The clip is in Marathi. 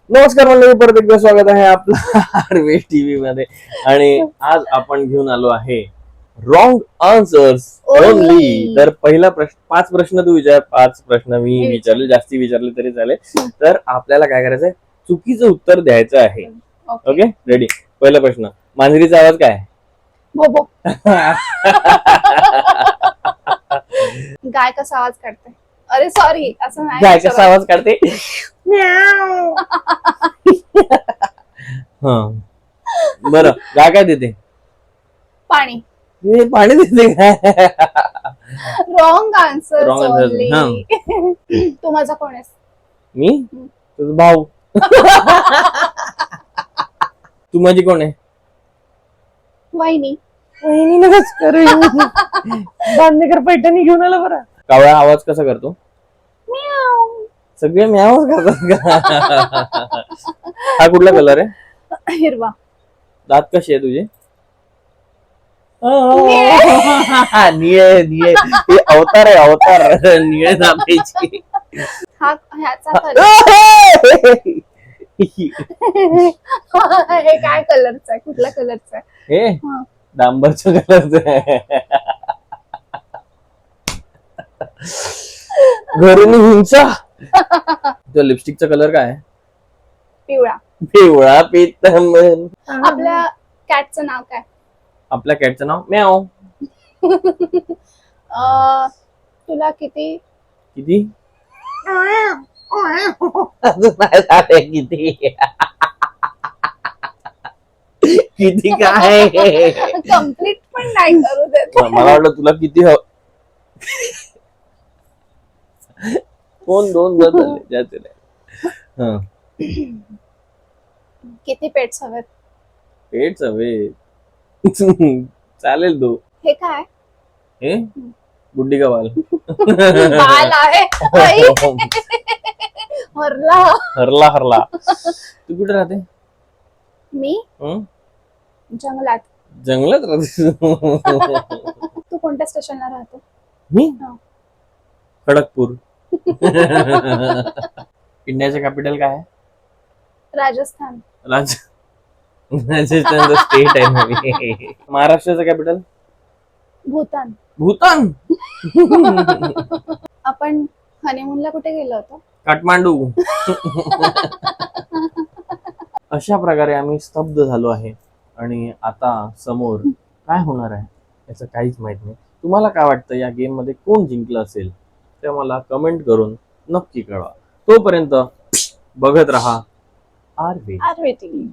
नमस्कार मंडळी, परत एकदा स्वागत आहे आपलं आरवे टीव्ही मध्ये. आणि आज आपण घेऊन आलो आहे रॉंग आन्सर्स ओनली. तर पहिला प्रश्न, 5 प्रश्न तू विचार, 5 प्रश्न मी विचारले, जास्ती विचारले तरी चालेल. तर आपल्याला काय करायचंय, चुकीचं उत्तर द्यायचं आहे. Okay, ready? पहिला प्रश्न, मांजरीचा आवाज काय? बोबो. गाय कसा आवाज काढते? अरे सॉरी, असं नाही. गाय कसा आवाज काढते? बरं, गाय काय देते? पाणी. पाणी देते काय? Wrong answer. Wrong answer. तू माझा कोण आहेस? मी तुझा भाऊ. तू माझी कोण आहे? वहिनी. बांधणेकर पैठणी घेऊन आला बरं. कावळा आवाज कसा करतो? म्याऊ. सगळे म्यावच करतात का? हा कुठला कलर आहे? हिरवा. दात कशी आहे तुझे? निळे निळे. हे अवतार आहे, अवतार. निळे दाताची. हा ह्याचा कलर. हे काय कलरचा आहे? कुठल्या कलरचा आहे? हे डांबरच्या कलरचं आहे. घरून हिंसा. तुझ्या लिपस्टिकचा कलर काय आहे? पिवळा. पिवळा पीतमन. आपल्या कॅटचं नाव काय? आपल्या कॅटचं नाव म्याव. तुला किती किती? अजून नाही झाले. किती? किती काय? कम्प्लीट पण नाही करू देत. मला वाटलं तुला किती कोण दोन झाले. किती पेट्स हवेत? पेट्स हवे. चालेल तू. हे काय? हे गुड्डी का बाल. बाल आहे. आई. हरला. हरला हरला. तू कुठे राहते? मी जंगलात. जंगलात राहते. तू कोणत्या स्टेशनला राहतो? मी हा. खडगपूर. इंडियाचं कॅपिटल काय आहे? राजस्थान. राजस्थान स्टेट आहे ना. महाराष्ट्राचं कॅपिटल? भूतान. भूतान. आपण हनीमूनला कुठे गेलो होतो? काठमांडू. अशा प्रकारे आम्ही स्तब्ध झालो आहे आणि आता समोर काय होणार आहे याचं काहीच माहित नाही. तुम्हाला काय वाटतं, या गेम मध्ये कोण जिंकलं असेल ते मला कमेंट करून नक्की कळवा. तोपर्यंत बघत राहा आरवे आरवे टीव्ही.